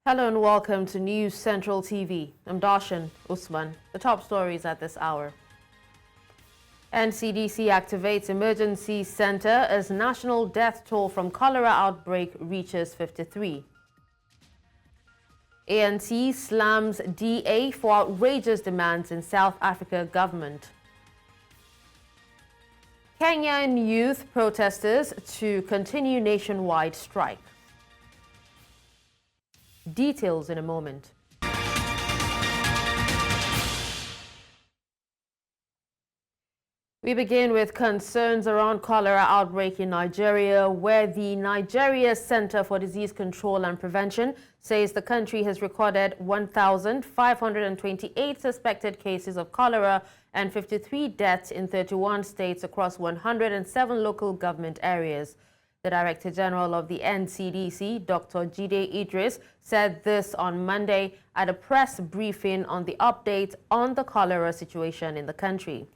Hello and welcome to News Central TV. I'm Darshan Usman. The top stories at this hour. NCDC activates emergency center as national death toll from cholera outbreak reaches 53. ANC slams DA for outrageous demands in South Africa government. Kenyan youth protesters to continue nationwide strike. Details in a moment. We begin with concerns around cholera outbreak in Nigeria, where the Nigeria Center for Disease Control and Prevention says the country has recorded 1,528 suspected cases of cholera and 53 deaths in 31 states across 107 local government areas. The Director General of the NCDC, Dr. Jide Idris, said this on Monday at a press briefing on the update on the cholera situation in the country.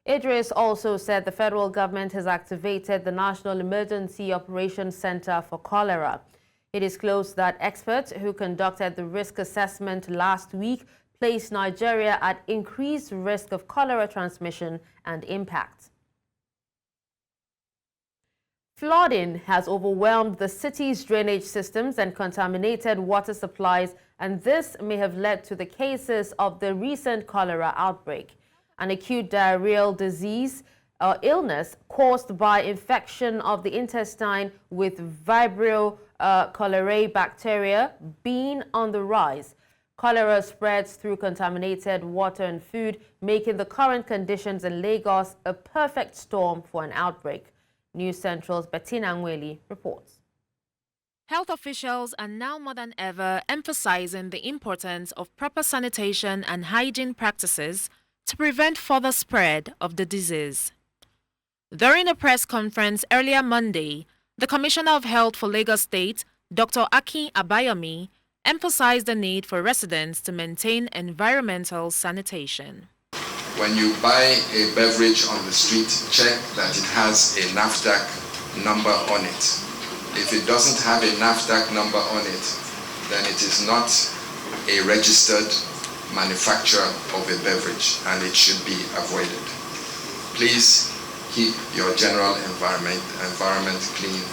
Idris also said the federal government has activated the National Emergency Operations Center for Cholera. He disclosed that experts who conducted the risk assessment last week placed Nigeria at increased risk of cholera transmission and impact. Flooding has overwhelmed the city's drainage systems and contaminated water supplies, and this may have led to the cases of the recent cholera outbreak, an acute diarrheal disease or illness caused by infection of the intestine with Vibrio cholerae bacteria being on the rise. Cholera spreads through contaminated water and food, making the current conditions in Lagos a perfect storm for an outbreak. News Central's Bettina Ngweli reports. Health officials are now more than ever emphasizing the importance of proper sanitation and hygiene practices to prevent further spread of the disease. During a press conference earlier Monday, the Commissioner of Health for Lagos State, Dr. Akin Abayomi, emphasized the need for residents to maintain environmental sanitation. When you buy a beverage on the street, check that it has a NAFDAC number on it. If it doesn't have a NAFDAC number on it, then it is not a registered manufacturer of a beverage and it should be avoided. Please keep your general environment clean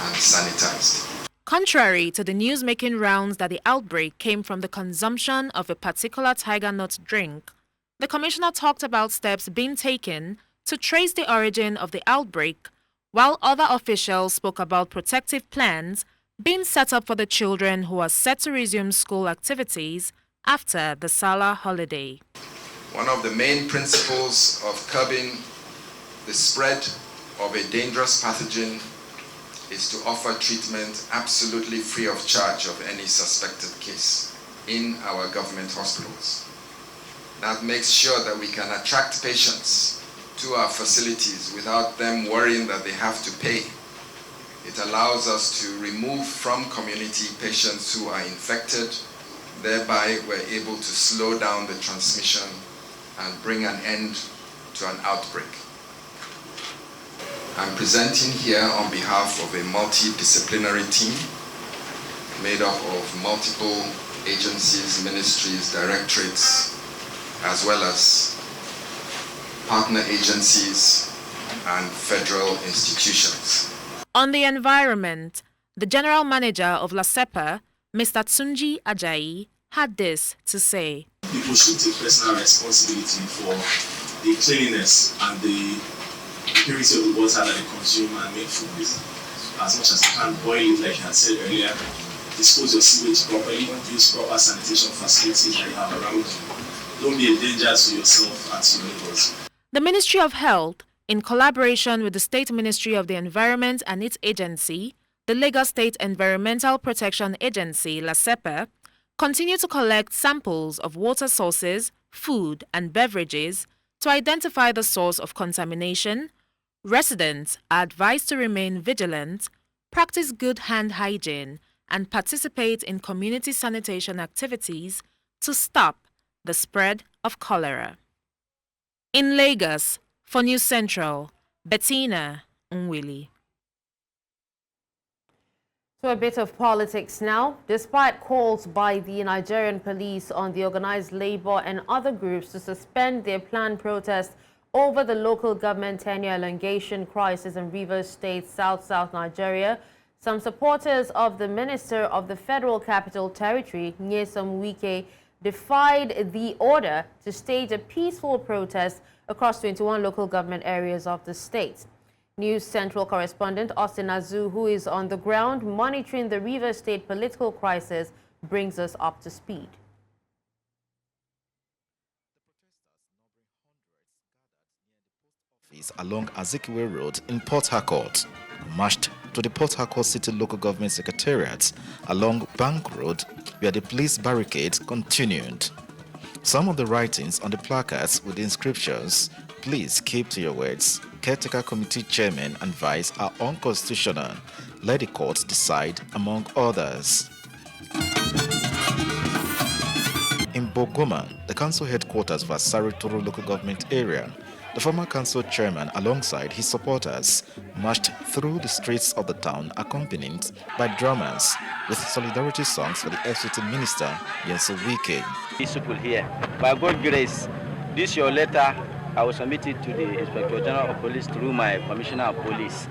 and sanitized. Contrary to the news making rounds that the outbreak came from the consumption of a particular tiger nut drink, the Commissioner talked about steps being taken to trace the origin of the outbreak, while other officials spoke about protective plans being set up for the children who are set to resume school activities after the Salah holiday. One of the main principles of curbing the spread of a dangerous pathogen is to offer treatment absolutely free of charge of any suspected case in our government hospitals. That makes sure that we can attract patients to our facilities without them worrying that they have to pay. It allows us to remove from community patients who are infected. Thereby, we're able to slow down the transmission and bring an end to an outbreak. I'm presenting here on behalf of a multidisciplinary team made up of multiple agencies, ministries, directorates, as well as partner agencies and federal institutions. On the environment, the General Manager of LASEPA, Mr. Tunji Ajayi, had this to say. People should take personal responsibility for the cleanliness and the purity of the water that they consume and make food with. As much as you can, boil it like I had said earlier, dispose your sewage properly, use proper sanitation facilities that you have around you. Don't be a danger to yourself and to your neighbors. The Ministry of Health, in collaboration with the State Ministry of the Environment and its agency, the Lagos State Environmental Protection Agency, LASEPA, continue to collect samples of water sources, food, and beverages to identify the source of contamination. Residents are advised to remain vigilant, practice good hand hygiene, and participate in community sanitation activities to stop the spread of cholera. In Lagos, for News Central, Bettina Ngweli. To a bit of politics now. Despite calls by the Nigerian police on the organized labor and other groups to suspend their planned protest over the local government tenure elongation crisis in Rivers State, South Nigeria, some supporters of the Minister of the Federal Capital Territory, Nyesom Wike, defied the order to stage a peaceful protest across 21 local government areas of the state. News Central correspondent Austin Azu, who is on the ground monitoring the Rivers State political crisis, brings us up to speed. Along Azikiwe Road in Port Harcourt, marched to the Port Harcourt City Local Government Secretariat along Bank Road, where the police barricade continued. Some of the writings on the placards with the inscriptions, "Please keep to your words. Caretaker Committee Chairman and Vice are unconstitutional. Let the courts decide," among others. In Bogoma, the council headquarters of Asari Toro local government area, the former council chairman alongside his supporters marched through the streets of the town accompanied by drummers with solidarity songs for the FCT minister, Nyesom Wike. Peaceful here. By God's grace, this your letter, I will submit it to the Inspector General of Police through my Commissioner of Police.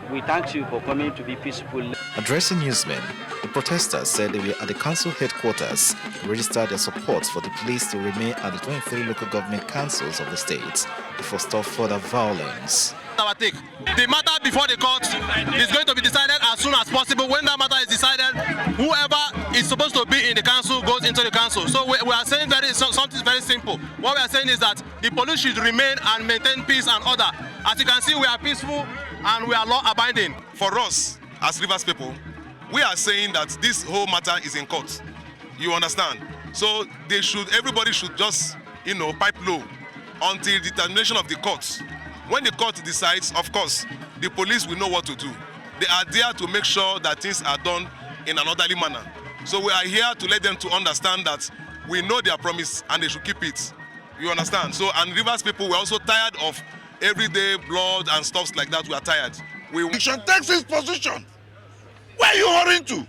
We thank you for coming to be peaceful. Addressing newsmen, the protesters said they were at the council headquarters to register their support for the police to remain at the 23 local government councils of the state to forestall further violence. Our take. The matter before the court is going to be decided as soon as possible. When that matter is decided, whoever is supposed to be in the council goes into the council. So we are saying something very simple. What we are saying is that the police should remain and maintain peace and order. As you can see, we are peaceful and we are law-abiding. For us, as Rivers people, we are saying that this whole matter is in court. You understand? So everybody should just, pipe low until the determination of the courts. When the court decides, of course, the police will know what to do. They are there to make sure that things are done in an orderly manner. So we are here to let them to understand that we know their promise and they should keep it. You understand? So, and Rivers people, we're also tired of everyday blood and stuff like that. We are tired. Action takes its position. Where are you hurrying to?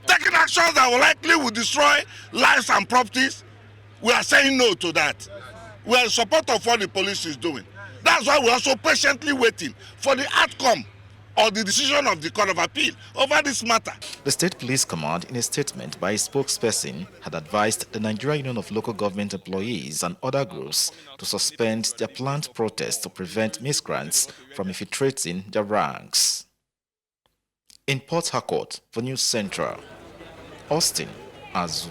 Taking actions that will destroy lives and properties. We are saying no to that. We are in support of what the police is doing. That's why we're also patiently waiting for the outcome or the decision of the Court of Appeal over this matter. The State Police Command, in a statement by a spokesperson, had advised the Nigerian Union of Local Government Employees and other groups to suspend their planned protest to prevent miscreants from infiltrating their ranks. In Port Harcourt, for News Central, Austin Azu.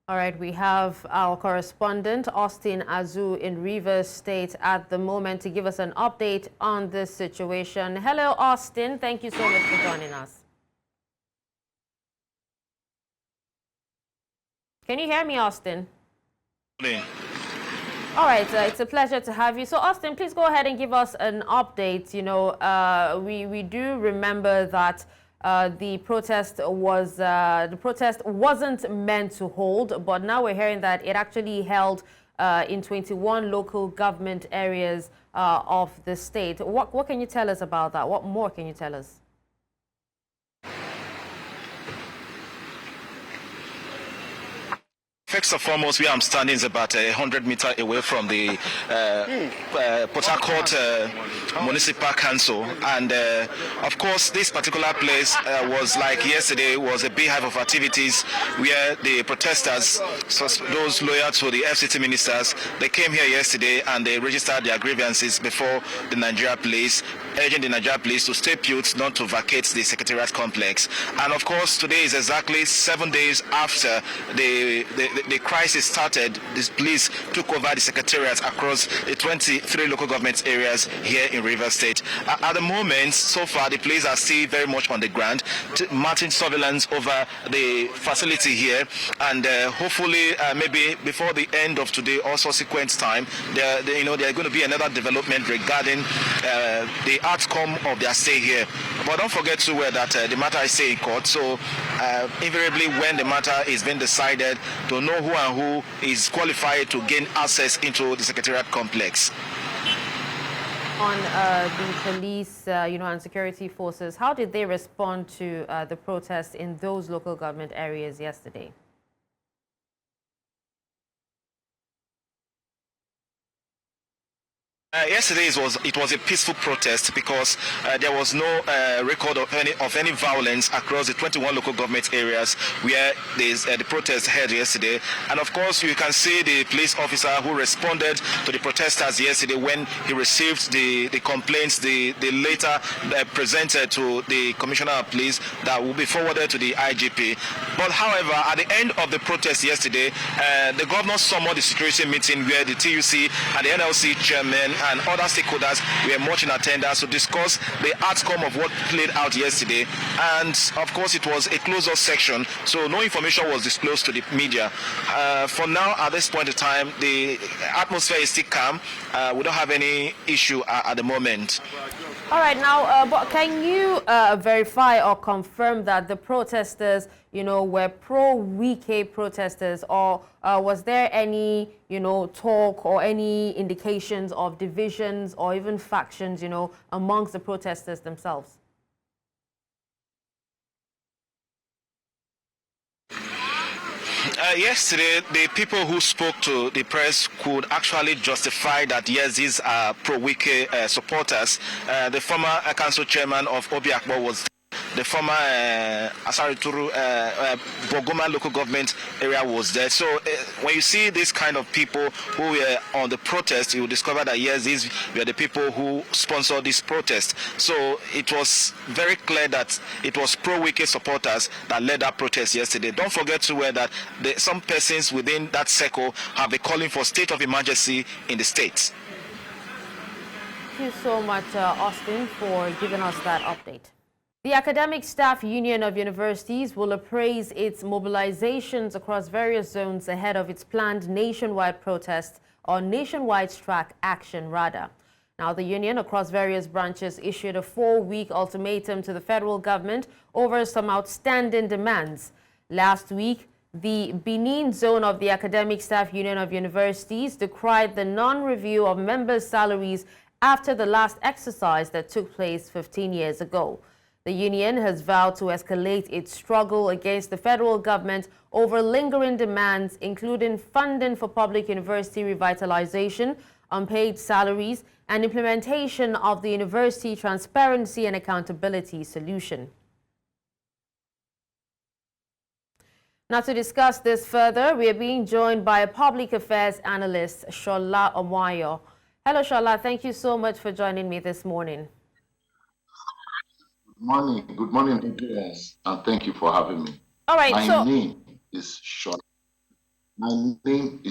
All right, we have our correspondent, Austin Azu, in Rivers State at the moment to give us an update on this situation. Hello, Austin. Thank you so much for joining us. Can you hear me, Austin? All right, it's a pleasure to have you. So, Austin, please go ahead and give us an update. We do remember that the protest wasn't meant to hold, but now we're hearing that it actually held in 21 local government areas of the state. What can you tell us about that? What more can you tell us? First and foremost, where I'm standing is about 100 meters away from the Port Harcourt Municipal Council, and of course, this particular place was like yesterday was a beehive of activities where the protesters, those loyal to the FCT ministers, they came here yesterday and they registered their grievances before the Nigeria police, urging the Nigeria police to stay put, not to vacate the Secretariat complex. And of course, today is exactly 7 days after the crisis started. This police took over the secretariat across the 23 local government areas here in Rivers State. At the moment, so far, the police are still very much on the ground, mounting surveillance over the facility here, and hopefully, maybe before the end of today or subsequent time, there going to be another development regarding the outcome of their stay here. But don't forget too that the matter is staying in court, so invariably when the matter is being decided, to know who and who is qualified to gain access into the Secretariat complex. on the police, and security forces. How did they respond to the protests in those local government areas yesterday? Yesterday it was a peaceful protest because there was no record of any violence across the 21 local government areas where the protest held yesterday. And of course, you can see the police officer who responded to the protesters yesterday when he received the complaints. They later presented to the commissioner of police that will be forwarded to the IGP. But however, at the end of the protest yesterday, the governor summoned the security meeting where the TUC and the NLC chairman and other stakeholders were much in attendance to discuss the outcome of what played out yesterday. And of course, it was a closed-off section, so no information was disclosed to the media. For now, at this point in time, the atmosphere is still calm. We don't have any issue at the moment. All right, now, but can you verify or confirm that the protesters, were pro-Wike protesters, or was there any, talk or any indications of divisions or even factions, amongst the protesters themselves? Yesterday, the people who spoke to the press could actually justify that, yes, these are pro-Wike supporters. The former council chairman of Obiakbo was the former Asarituru Bogoma local government area was there. So when you see this kind of people who were on the protest, you will discover that, yes, these were the people who sponsored this protest. So it was very clear that it was pro-Wike supporters that led that protest yesterday. Don't forget to that some persons within that circle have been calling for state of emergency in the state. Thank you so much, Austin, for giving us that update. The Academic Staff Union of Universities will appraise its mobilizations across various zones ahead of its planned nationwide protest, or nationwide strike action rather. Now, the union across various branches issued a 4-week ultimatum to the federal government over some outstanding demands. Last week, the Benin zone of the Academic Staff Union of Universities decried the non-review of members' salaries after the last exercise that took place 15 years ago. The union has vowed to escalate its struggle against the federal government over lingering demands, including funding for public university revitalization, unpaid salaries, and implementation of the University Transparency and Accountability Solution. Now, to discuss this further, we are being joined by a public affairs analyst, Shola Omoayo. Hello, Shola. Thank you so much for joining me this morning. Good morning, DPS, and thank you for having me. All right, My name is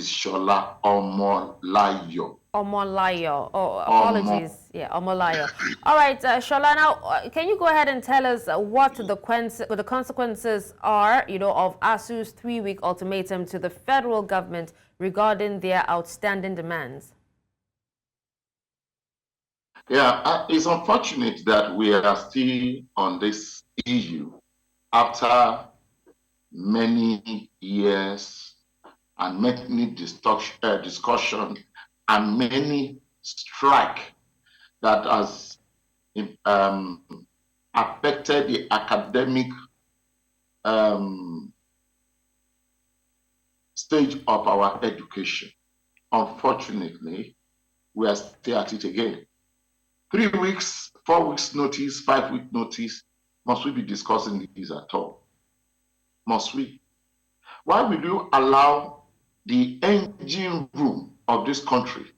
Shola Omolayo. Omolayo. Oh, apologies. Yeah, Omolayo. All right, Shola, now, can you go ahead and tell us what the consequences are, of ASU's 3-week ultimatum to the federal government regarding their outstanding demands? Yeah, it's unfortunate that we are still on this issue after many years and many discussion and many strike that has affected the academic stage of our education. Unfortunately, we are still at it again. 3 weeks, 4 weeks notice, 5-week notice. Must we be discussing this at all? Must we? Why will you allow the engine room of this country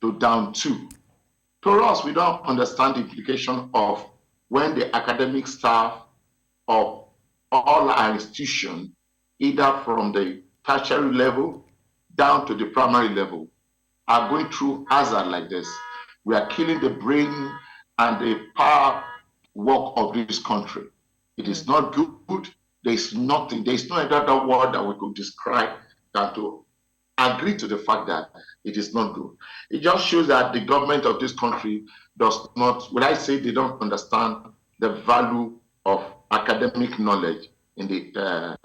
to down to? To us, we don't understand the implication of when the academic staff of all our institutions, either from the tertiary level down to the primary level, are going through hazard like this. We are killing the brain and the power work of this country. It is not good. There's nothing, there's no other word that we could describe than to agree to the fact that it is not good. It just shows that the government of this country does not, when I say they don't understand the value of academic knowledge in the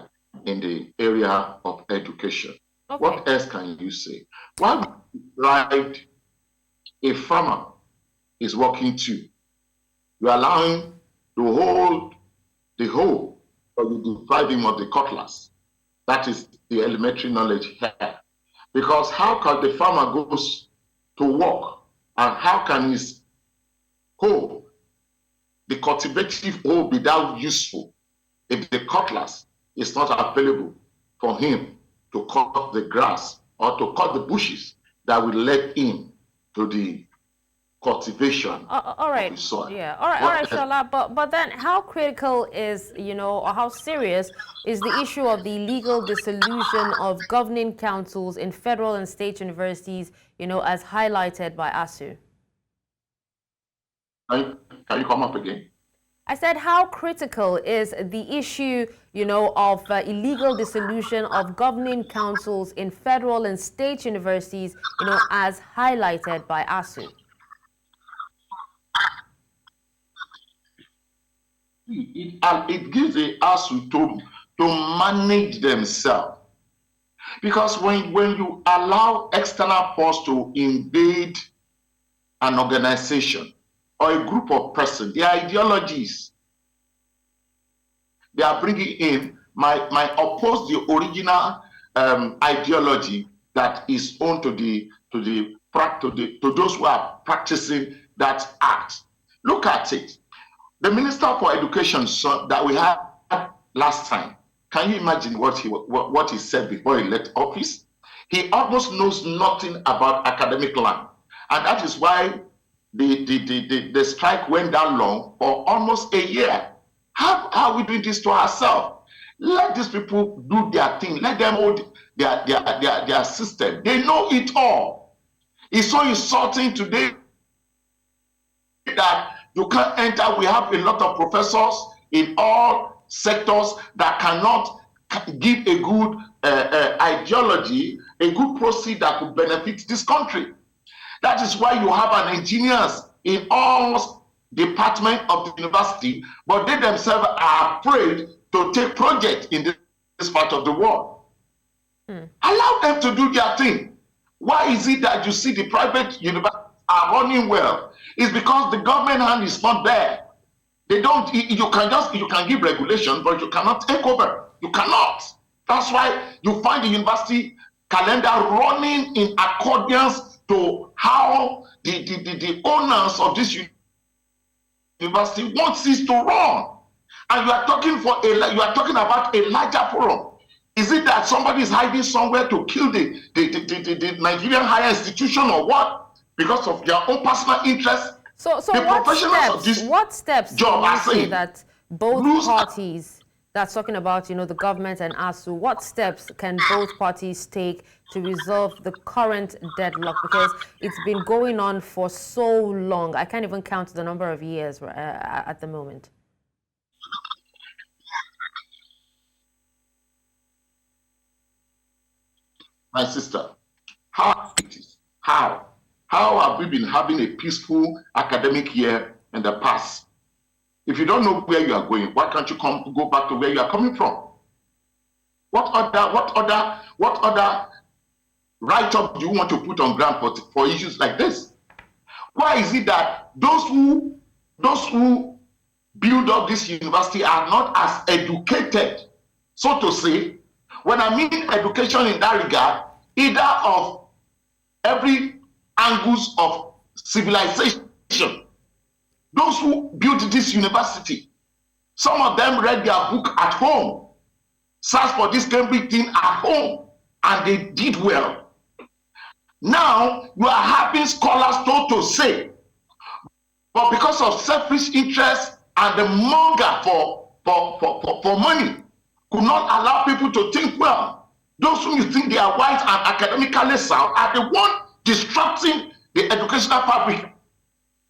area of education. Okay. What else can you say? Why would you ride a farmer is working too. You're allowing to hold the hoe, or you deprive him of the cutlass. That is the elementary knowledge here. Because how can the farmer goes to work, and how can his hoe, the cultivative hoe, be that useful if the cutlass is not available for him to cut the grass or to cut the bushes that will lead him to the cultivation all right. of the soil? Yeah, all right, Shola. But then, how critical is, or how serious is the issue of the legal dissolution of governing councils in federal and state universities, as highlighted by Azu? Can you come up again? I said, how critical is the issue, of illegal dissolution of governing councils in federal and state universities, as highlighted by Azu? It gives the ASU to manage themselves. Because when you allow external force to invade an organization or a group of persons, their ideologies, they are bringing in, might oppose the original ideology that is owned to those who are practicing that act. Look at it. The Minister for Education that we had last time, can you imagine what he said before he left office? He almost knows nothing about academic land. And that is why the strike went down long for almost a year. How are we doing this to ourselves? Let these people do their thing. Let them hold their system. They know it all. It's so insulting today that you can't enter. We have a lot of professors in all sectors that cannot give a good ideology, a good proceed that could benefit this country. That is why you have engineers in all departments of the university, but they themselves are afraid to take projects in this part of the world. Allow them to do their thing. Why is it that you see the private universities are running well? It's because the government hand is not there. They don't. You can give regulation, but you cannot take over. You cannot. That's why you find the university calendar running in accordance to how the owners of this university wants it to run. And you are talking about a larger forum. Is it that somebody is hiding somewhere to kill the Nigerian higher institution or what? Because of their own personal interest? So what steps do you say that both parties, that's talking about, the government and ASU, what steps can both parties take to resolve the current deadlock? Because it's been going on for so long. I can't even count the number of years at the moment. My sister, how have we been having a peaceful academic year in the past? If you don't know where you are going, why can't you go back to where you are coming from? What other write-up do you want to put on ground for issues like this? Why is it that those who build up this university are not as educated, so to say? When I mean education in that regard, either of every angles of civilization. Those who built this university, some of them read their book at home, searched for this Cambridge thing at home, and they did well. Now you are having scholars to say, but because of selfish interest and the hunger for money, could not allow people to think well. Those who you think they are wise and academically sound are the one disrupting the educational fabric.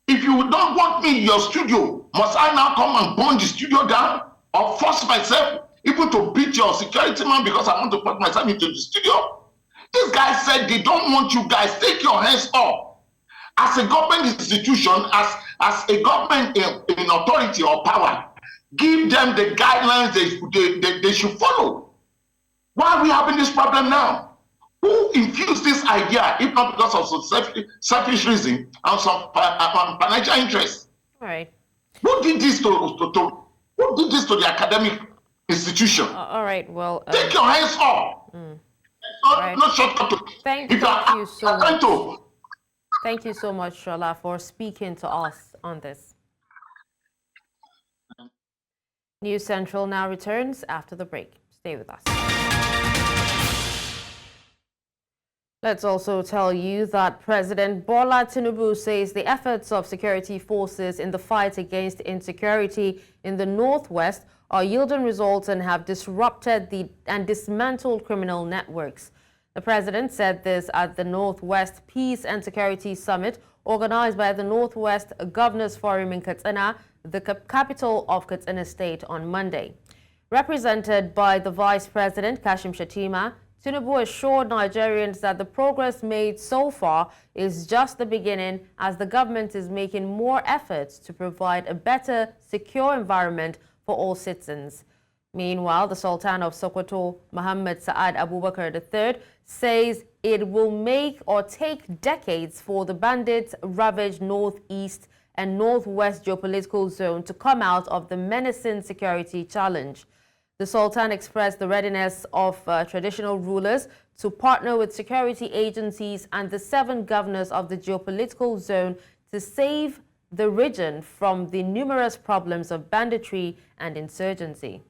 If you don't want me in your studio, must I now come and burn the studio down or force myself even to beat your security man because I want to put myself into the studio? These guys said they don't want you guys. Take your hands off. As a government institution, as a government in authority or power, give them the guidelines they should follow. Why are we having this problem now? Who infused this idea, if not because of some selfish reason and some financial interest? All right. Who did this who did this to the academic institution? All right. Well, take your hands off. Not shortcut to. Thank you so much. Thank you so much, Shola, for speaking to us on this. News Central now returns after the break. Stay with us. Let's also tell you that President Bola Tinubu says the efforts of security forces in the fight against insecurity in the Northwest are yielding results and have disrupted and dismantled criminal networks. The president said this at the Northwest Peace and Security Summit organized by the Northwest Governors Forum in Katsina, the capital of Katsina State, on Monday. Represented by the Vice President Kashim Shettima, Tinubu assured Nigerians that the progress made so far is just the beginning, as the government is making more efforts to provide a better, secure environment for all citizens. Meanwhile, the Sultan of Sokoto, Muhammad Saad Abubakar III, says it will make or take decades for the bandit-ravaged northeast and northwest geopolitical zone to come out of the menacing security challenge. The Sultan expressed the readiness of traditional rulers to partner with security agencies and the 7 governors of the geopolitical zone to save the region from the numerous problems of banditry and insurgency.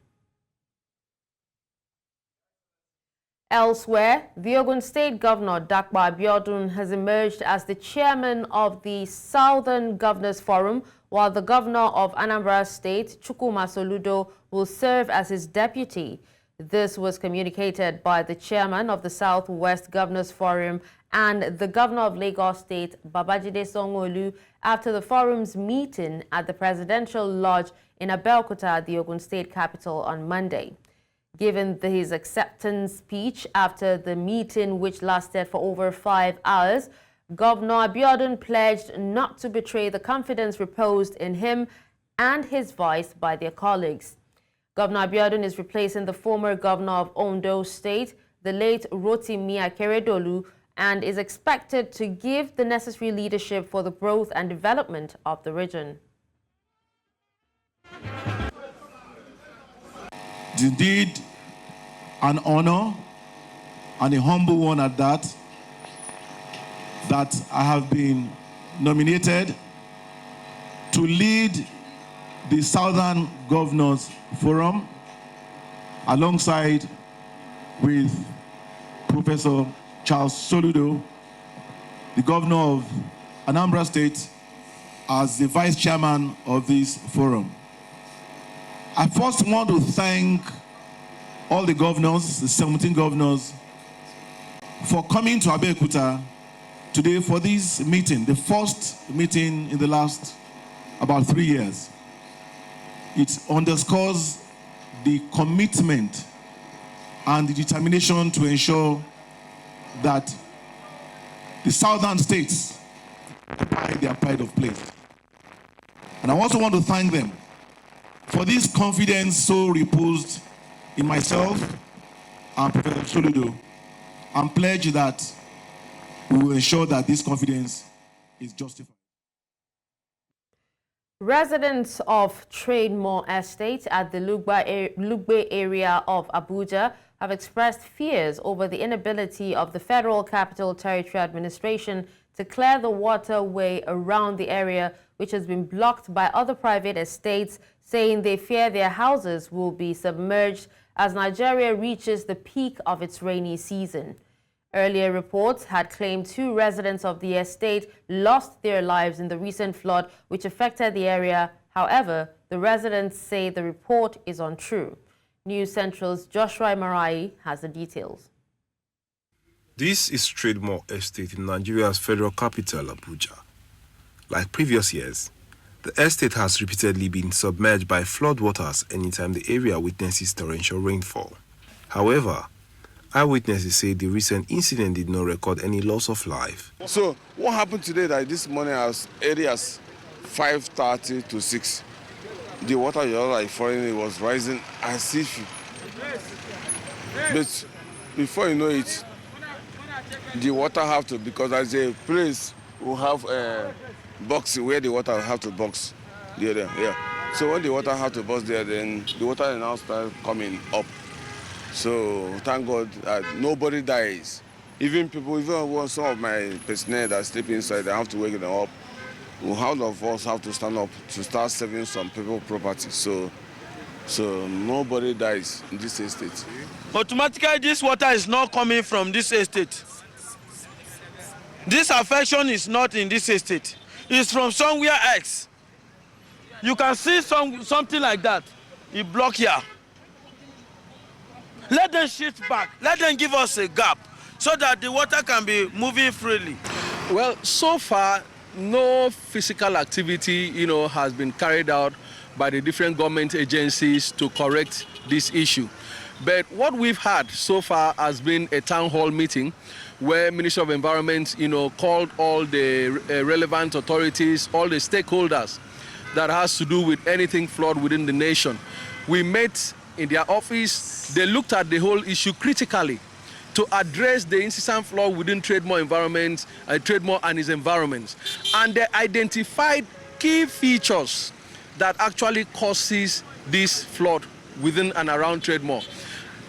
Elsewhere, the Ogun State Governor, Dakwa Abiodun, has emerged as the chairman of the Southern Governors Forum, while the governor of Anambra State, Chukwuma Soludo, will serve as his deputy. This was communicated by the chairman of the Southwest Governors Forum and the governor of Lagos State, Babajide Sanwo-Olu, after the forum's meeting at the Presidential Lodge in Abeokuta, the Ogun State capital, on Monday. Given his acceptance speech after the meeting, which lasted for over 5 hours, Governor Abiodun pledged not to betray the confidence reposed in him and his vice by their colleagues. Governor Abiodun is replacing the former governor of Ondo State, the late Rotimi Akeredolu, and is expected to give the necessary leadership for the growth and development of the region. It's indeed an honor, and a humble one at that, that I have been nominated to lead the Southern Governors Forum alongside with Professor Charles Soludo, the governor of Anambra State, as the vice chairman of this forum. I first want to thank all the governors, the 17 governors, for coming to Abeokuta today for this meeting, the first meeting in the last about 3 years. It underscores the commitment and the determination to ensure that the southern states occupy their pride of place. And I also want to thank them for this confidence so reposed in myself and Professor Soludo, and pledge that we will ensure that this confidence is justified. Residents of Trademore Estate at the Lugbe area of Abuja have expressed fears over the inability of the Federal Capital Territory Administration to clear the waterway around the area, which has been blocked by other private estates, saying they fear their houses will be submerged as Nigeria reaches the peak of its rainy season. Earlier reports had claimed 2 residents of the estate lost their lives in the recent flood, which affected the area. However, the residents say the report is untrue. News Central's Joshua Marai has the details. This is Trademore Estate in Nigeria's federal capital, Abuja. Like previous years, the estate has repeatedly been submerged by floodwaters anytime the area witnesses torrential rainfall. However, eyewitnesses say the recent incident did not record any loss of life. So what happened today that this morning as early as 5:30 to 6, the water like falling, it was rising as if, but before you know it, the water have to, because as a place we have a box where the water have to box there. Yeah. So when the water have to box there, then the water now start coming up. So thank God nobody dies. Even some of my personnel that sleep inside, I have to wake them up. All of us have to stand up to start saving some people's property. So nobody dies in this estate. Automatically, this water is not coming from this estate. This affection is not in this estate. It's from somewhere else. You can see something like that. It block here. Let them shift back. Let them give us a gap so that the water can be moving freely. Well, so far, no physical activity, has been carried out by the different government agencies to correct this issue. But what we've had so far has been a town hall meeting where Ministry of Environment, called all the relevant authorities, all the stakeholders that has to do with anything flood within the nation. We met in their office. They looked at the whole issue critically to address the incessant flood within Trademore environment, Trademore and its environments. And they identified key features that actually causes this flood within and around Trademore.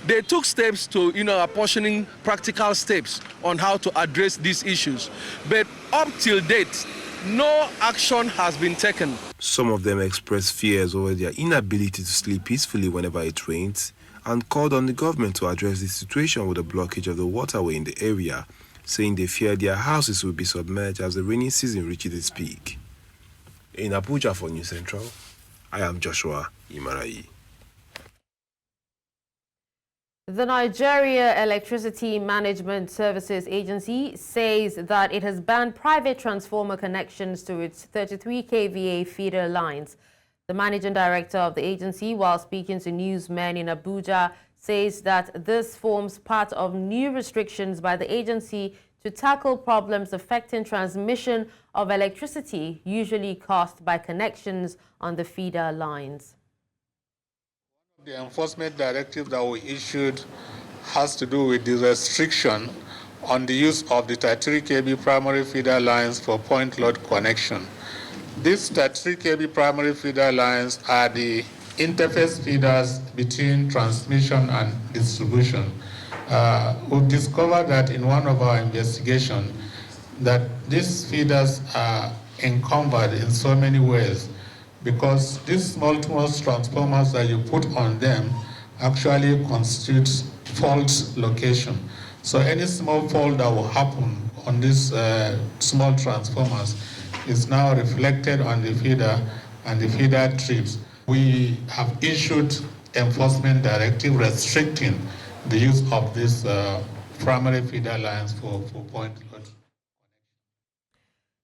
They took steps to, apportioning practical steps on how to address these issues. But up till date, no action has been taken. Some of them expressed fears over their inability to sleep peacefully whenever it rains and called on the government to address the situation with the blockage of the waterway in the area, saying they fear their houses will be submerged as the rainy season reaches its peak. In Abuja for News Central, I am Joshua Imarai. The Nigeria Electricity Management Services Agency says that it has banned private transformer connections to its 33 kVA feeder lines. The managing director of the agency, while speaking to newsmen in Abuja, says that this forms part of new restrictions by the agency to tackle problems affecting transmission of electricity, usually caused by connections on the feeder lines. The enforcement directive that we issued has to do with the restriction on the use of the 33 kV primary feeder lines for point load connection. These 33 kV primary feeder lines are the interface feeders between transmission and distribution. We've discovered that in one of our investigations that these feeders are encumbered in so many ways, because these multiple transformers that you put on them actually constitute fault location. So any small fault that will happen on these small transformers is now reflected on the feeder and the feeder trips. We have issued enforcement directive restricting the use of these primary feeder lines for point load.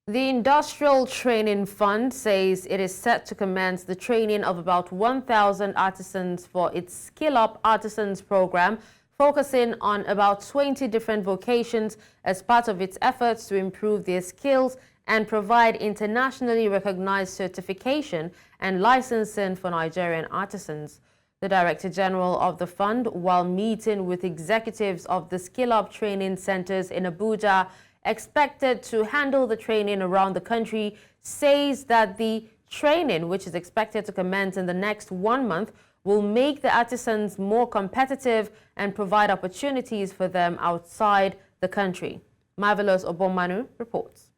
The Industrial Training Fund says it is set to commence the training of about 1,000 artisans for its Skill Up Artisans program, focusing on about 20 different vocations as part of its efforts to improve their skills and provide internationally recognized certification and licensing for Nigerian artisans. The Director General of the fund, while meeting with executives of the Skill Up training centers in Abuja, expected to handle the training around the country, says that the training, which is expected to commence in the next 1 month, will make the artisans more competitive and provide opportunities for them outside the country. Marvelous Obomanu reports.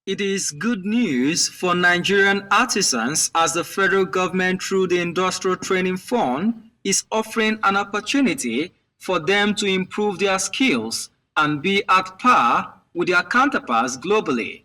It is good news for Nigerian artisans as the federal government, through the Industrial Training Fund, is offering an opportunity for them to improve their skills and be at par with their counterparts globally.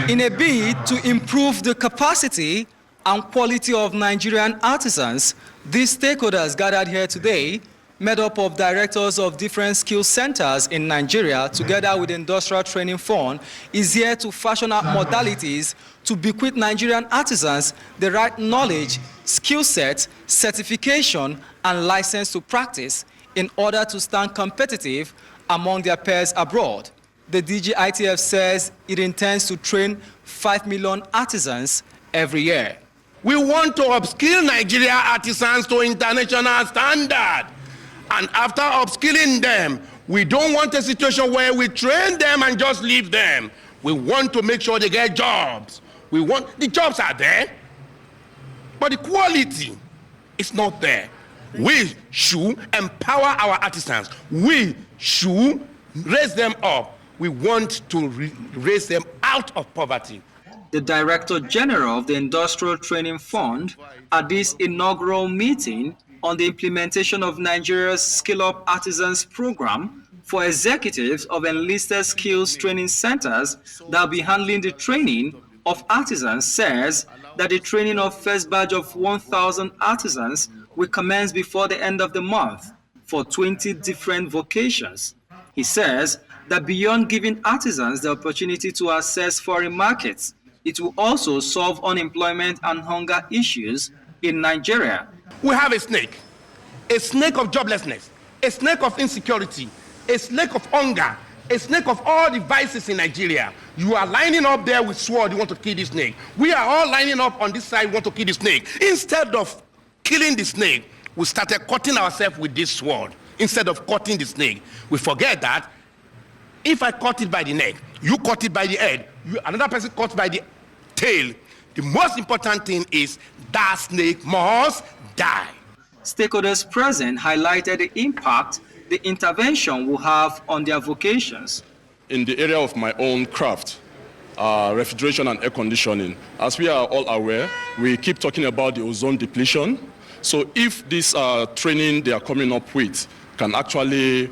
In a bid to improve the capacity and quality of Nigerian artisans, these stakeholders gathered here today, made up of directors of different skill centers in Nigeria, together with the Industrial Training Fund, is here to fashion out modalities to bequeath Nigerian artisans the right knowledge, skill set, certification, and license to practice in order to stand competitive among their peers abroad. The DGITF says it intends to train 5 million artisans every year. We want to upskill Nigeria artisans to international standard. And after upskilling them, We don't want a situation where we train them and just leave them. We want to make sure they get jobs. The jobs are there, but the quality is not there. We should empower our artisans. We should raise them up. We want to raise them out of poverty. The Director General of the Industrial Training Fund at this inaugural meeting on the implementation of Nigeria's Skill Up Artisans program for executives of enlisted skills training centers that will be handling the training of artisans says that the training of first batch of 1,000 artisans will commence before the end of the month for 20 different vocations. He says that beyond giving artisans the opportunity to access foreign markets, it will also solve unemployment and hunger issues in Nigeria. We have a snake of joblessness, a snake of insecurity, a snake of hunger, a snake of all the vices in Nigeria. You are lining up there with sword, you want to kill the snake. We are all lining up on this side, we want to kill the snake. Instead of killing the snake, we started cutting ourselves with this sword. Instead of cutting the snake, we forget that if I cut it by the neck, you cut it by the head, another person cut by the tail, the most important thing is that snake must die. Stakeholders present highlighted the impact the intervention will have on their vocations. In the area of my own craft, refrigeration and air conditioning, as we are all aware, we keep talking about the ozone depletion. So if this training they are coming up with can actually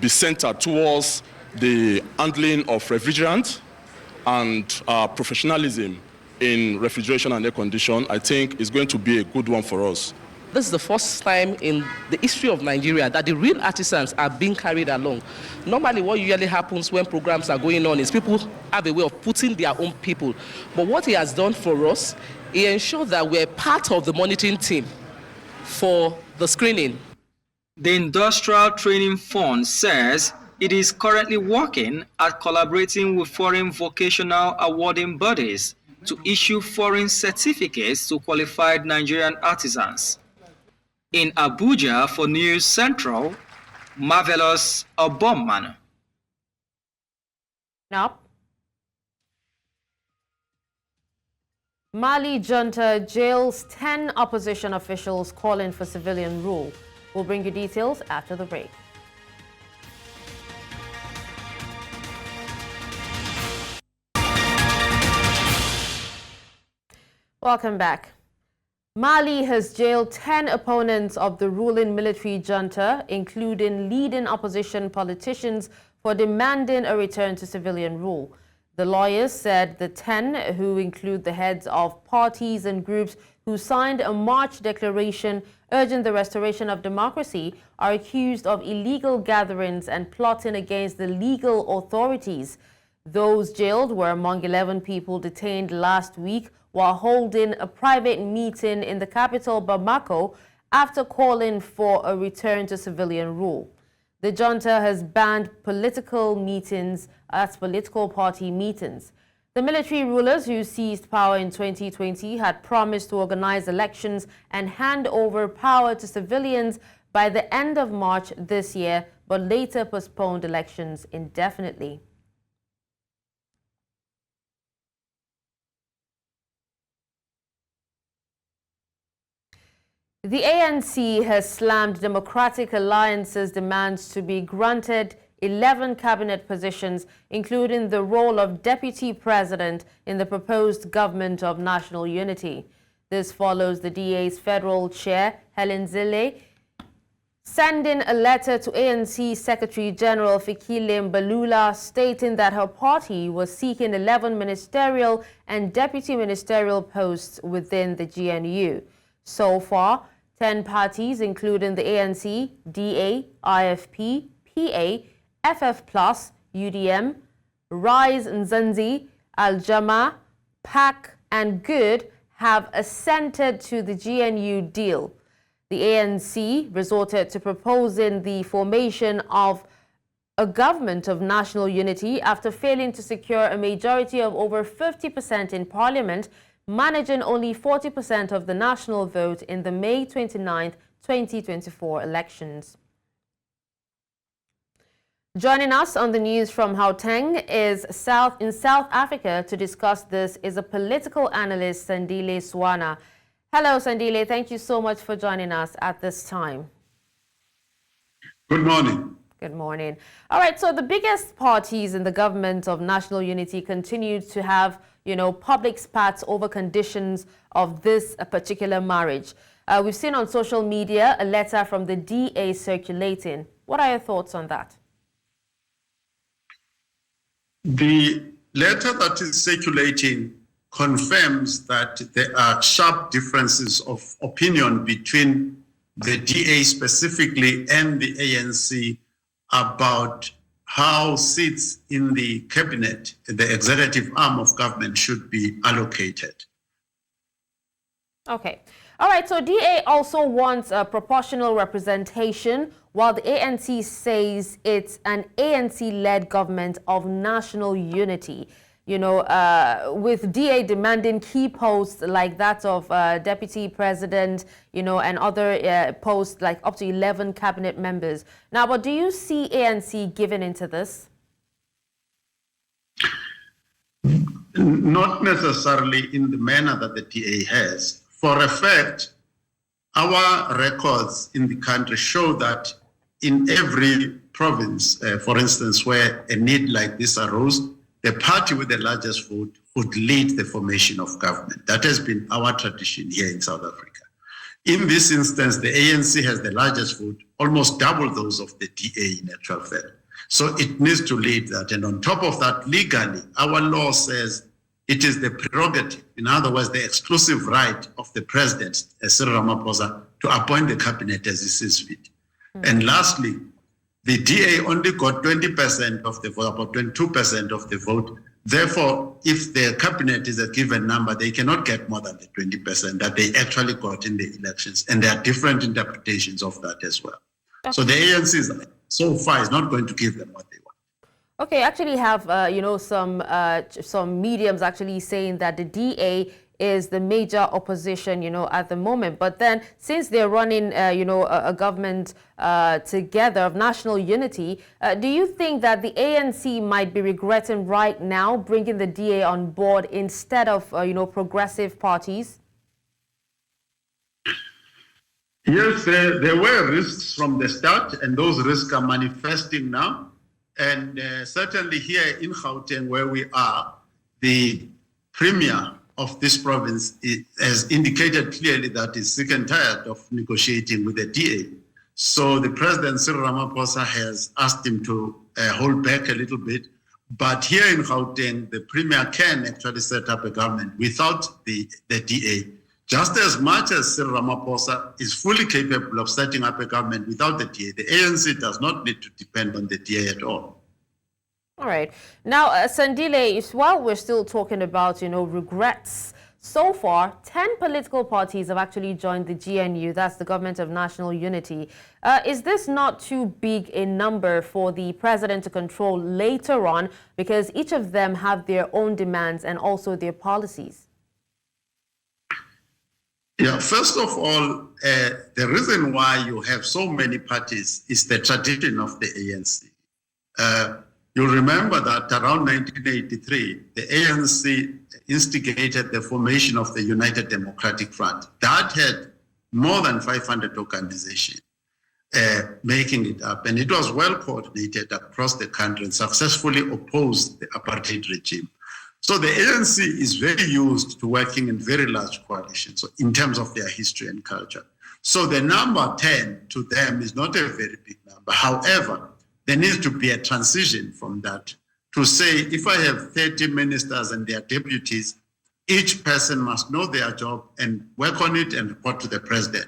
be centered towards the handling of refrigerant and professionalism in refrigeration and air condition, I think is going to be a good one for us. This is the first time in the history of Nigeria that the real artisans are being carried along. Normally what usually happens when programs are going on is people have a way of putting their own people. But what he has done for us, he ensured that we're part of the monitoring team for the screening. The Industrial Training Fund says it is currently working at collaborating with foreign vocational awarding bodies to issue foreign certificates to qualified Nigerian artisans. In Abuja for News Central, Marvelous Obomman. Now, Mali junta jails 10 opposition officials calling for civilian rule. We'll bring you details after the break. Welcome back. Mali has jailed 10 opponents of the ruling military junta, including leading opposition politicians, for demanding a return to civilian rule. The lawyers said the 10, who include the heads of parties and groups who signed a March declaration urging the restoration of democracy, are accused of illegal gatherings and plotting against the legal authorities. Those jailed were among 11 people detained last week while holding a private meeting in the capital, Bamako, after calling for a return to civilian rule. The junta has banned political meetings as political party meetings. The military rulers who seized power in 2020 had promised to organize elections and hand over power to civilians by the end of March this year, but later postponed elections indefinitely. The ANC has slammed Democratic Alliance's demands to be granted 11 cabinet positions, including the role of deputy president in the proposed government of national unity. This follows the DA's federal chair, Helen Zille, sending a letter to ANC Secretary General Fikile Mbalula stating that her party was seeking 11 ministerial and deputy ministerial posts within the GNU. So far, 10 parties, including the ANC, DA, IFP, PA, FF+, UDM, Rise Nzanzi, Al-Jama, PAC, and Good, have assented to the GNU deal. The ANC resorted to proposing the formation of a government of national unity after failing to secure a majority of over 50% in parliament, managing only 40% of the national vote in the May 29, 2024 elections. Joining us on the news from Gauteng is in South Africa to discuss this is a political analyst, Sandile Swana. Hello, Sandile. Thank you so much for joining us at this time. Good morning. Good morning. All right, so the biggest parties in the government of national unity continue to have, public spats over conditions of this particular marriage. We've seen on social media a letter from the DA circulating. What are your thoughts on that? The letter that is circulating confirms that there are sharp differences of opinion between the DA specifically and the ANC about how seats in the cabinet, the executive arm of government, should be allocated. Okay. All right. So DA also wants a proportional representation, while the ANC says it's an ANC-led government of national unity. With DA demanding key posts like that of deputy president, and other posts like up to 11 cabinet members. Now, but do you see ANC giving into this? Not necessarily in the manner that the DA has. For a fact, our records in the country show that in every province, for instance, where a need like this arose, the party with the largest vote would lead the formation of government. That has been our tradition here in South Africa. In this instance, the ANC has the largest vote, almost double those of the DA in actual fact. So it needs to lead that. And on top of that, legally, our law says it is the prerogative, in other words, the exclusive right of the president, Cyril Ramaphosa, to appoint the cabinet as he sees fit. And lastly, the DA only got 20% of the vote, about 22% of the vote. Therefore, if the cabinet is a given number, they cannot get more than the 20% that they actually got in the elections. And there are different interpretations of that as well. Okay. So the ANC so far is not going to give them what they want. Okay, actually have, some mediums actually saying that the DA is the major opposition, at the moment. But then since they're running, a government together of national unity, do you think that the ANC might be regretting right now bringing the DA on board instead of, progressive parties? Yes, there were risks from the start, and those risks are manifesting now. And certainly here in Gauteng, where we are, the premier of this province has indicated clearly that he's sick and tired of negotiating with the DA. So the president, Cyril Ramaphosa, has asked him to hold back a little bit. But here in Gauteng, the premier can actually set up a government without the DA, just as much as Cyril Ramaphosa is fully capable of setting up a government without the DA. The ANC does not need to depend on the DA at all. All right. Now, Sandile, while we're still talking about, regrets, so far, 10 political parties have actually joined the GNU, that's the Government of National Unity. Is this not too big a number for the president to control later on, because each of them have their own demands and also their policies? Yeah, first of all, the reason why you have so many parties is the tradition of the ANC. You'll remember that around 1983, the ANC instigated the formation of the United Democratic Front. That had more than 500 organizations making it up. And it was well coordinated across the country and successfully opposed the apartheid regime. So the ANC is very used to working in very large coalitions in terms of their history and culture. So the number 10 to them is not a very big number. However, there needs to be a transition from that to say, if I have 30 ministers and their deputies, each person must know their job and work on it and report to the president.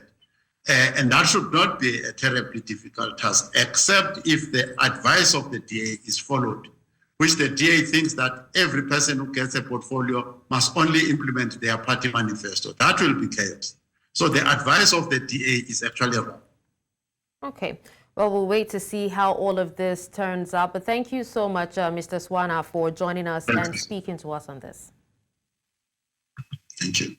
And that should not be a terribly difficult task, except if the advice of the DA is followed, which the DA thinks that every person who gets a portfolio must only implement their party manifesto. That will be chaos. So the advice of the DA is actually wrong. Okay. Well, we'll wait to see how all of this turns out. But thank you so much, Mr. Swana, for joining us and speaking to us on this. Thank you.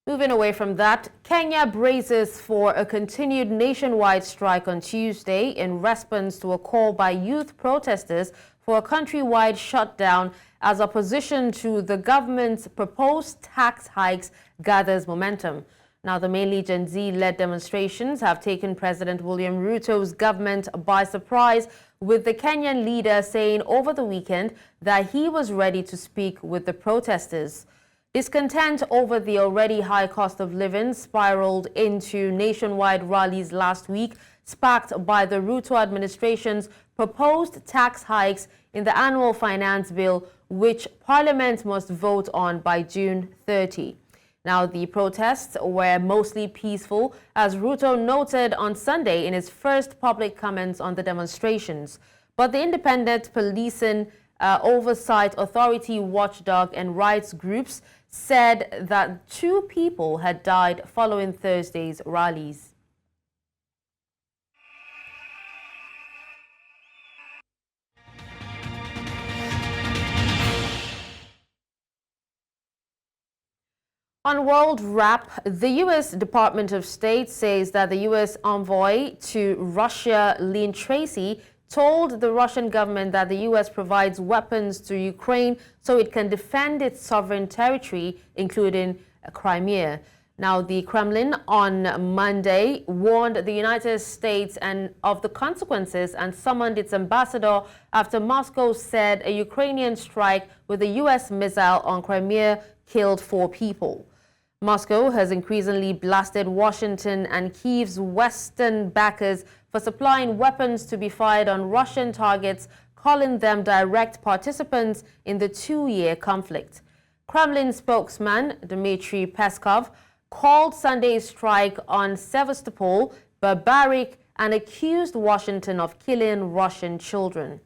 Moving away from that, Kenya braces for a continued nationwide strike on Tuesday in response to a call by youth protesters for a countrywide shutdown as opposition to the government's proposed tax hikes gathers momentum. Now, the mainly Gen Z-led demonstrations have taken President William Ruto's government by surprise, with the Kenyan leader saying over the weekend that he was ready to speak with the protesters. Discontent over the already high cost of living spiraled into nationwide rallies last week, sparked by the Ruto administration's proposed tax hikes in the annual finance bill, which Parliament must vote on by June 30. Now, the protests were mostly peaceful, as Ruto noted on Sunday in his first public comments on the demonstrations. But the Independent Policing Oversight Authority watchdog and rights groups said that 2 people had died following Thursday's rallies. On world wrap, the U.S. Department of State says that the U.S. envoy to Russia, Lynn Tracy, told the Russian government that the U.S. provides weapons to Ukraine so it can defend its sovereign territory, including Crimea. Now, the Kremlin on Monday warned the United States of the consequences and summoned its ambassador after Moscow said a Ukrainian strike with a U.S. missile on Crimea killed 4 people. Moscow has increasingly blasted Washington and Kyiv's Western backers for supplying weapons to be fired on Russian targets, calling them direct participants in the 2-year conflict. Kremlin spokesman Dmitry Peskov called Sunday's strike on Sevastopol barbaric and accused Washington of killing Russian children.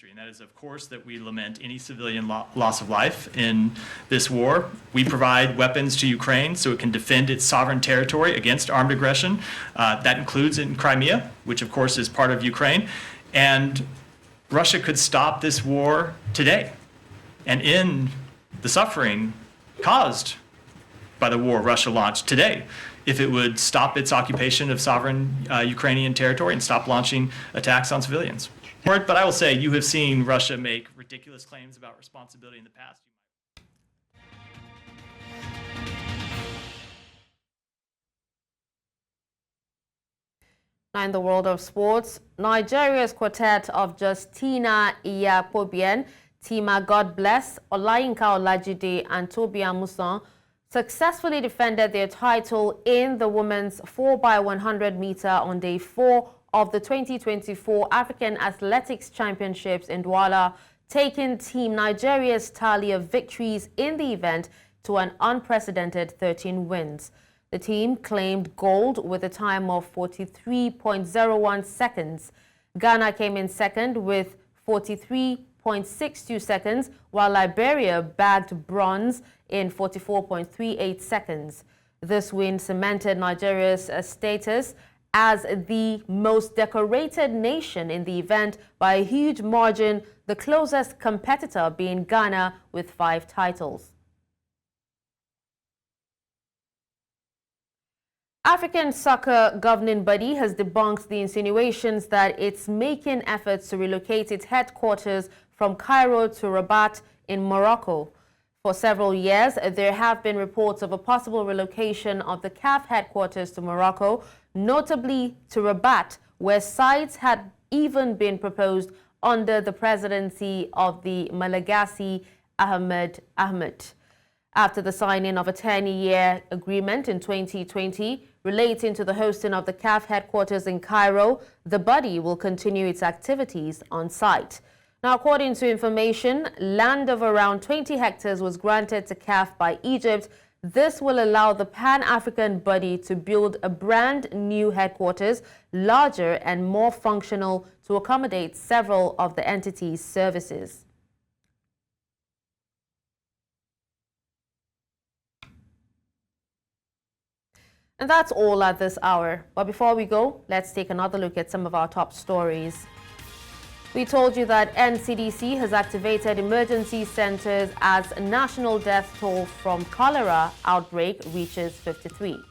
And that is, of course, that we lament any civilian loss of life in this war. We provide weapons to Ukraine so it can defend its sovereign territory against armed aggression. That includes in Crimea, which, of course, is part of Ukraine. And Russia could stop this war today and end the suffering caused by the war Russia launched today if it would stop its occupation of sovereign Ukrainian territory and stop launching attacks on civilians. But I will say, you have seen Russia make ridiculous claims about responsibility in the past. Now, in the world of sports, Nigeria's quartet of Justina Iyakobien, Tima God Bless, Olayinka Olajide, and Tobi Amusan successfully defended their title in the women's 4x100 meter on day 4 of the 2024 African Athletics Championships in Douala, taking Team Nigeria's tally of victories in the event to an unprecedented 13 wins. The team claimed gold with a time of 43.01 seconds. Ghana came in second with 43.62 seconds, while Liberia bagged bronze in 44.38 seconds. This win cemented Nigeria's status as the most decorated nation in the event by a huge margin, the closest competitor being Ghana with 5 titles. African Soccer Governing Body has debunked the insinuations that it's making efforts to relocate its headquarters from Cairo to Rabat in Morocco. For several years, there have been reports of a possible relocation of the CAF headquarters to Morocco, notably to Rabat, where sites had even been proposed under the presidency of the Malagasy Ahmed. After the signing of a 10-year agreement in 2020 relating to the hosting of the CAF headquarters in Cairo, the body will continue its activities on site. Now, according to information, land of around 20 hectares was granted to CAF by Egypt. This will allow the Pan-African body to build a brand new headquarters, larger and more functional to accommodate several of the entity's services. And that's all at this hour. But before we go, let's take another look at some of our top stories. We told you that NCDC has activated emergency centers as national death toll from cholera outbreak reaches 53.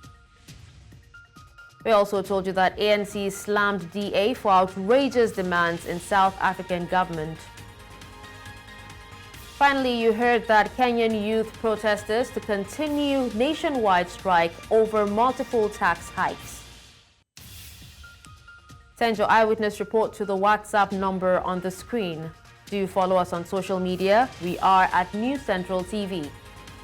We also told you that ANC slammed DA for outrageous demands in South African government. Finally, you heard that Kenyan youth protesters to continue nationwide strike over multiple tax hikes. Send your eyewitness report to the WhatsApp number on the screen. Do follow us on social media. We are at News Central TV.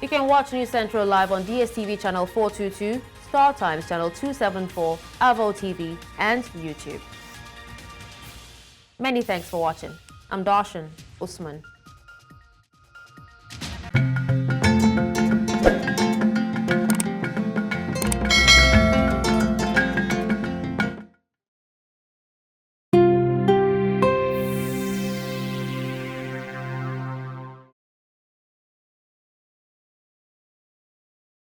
You can watch News Central live on DSTV channel 422, Star Times channel 274, Avo TV, and YouTube. Many thanks for watching. I'm Darshan Usman.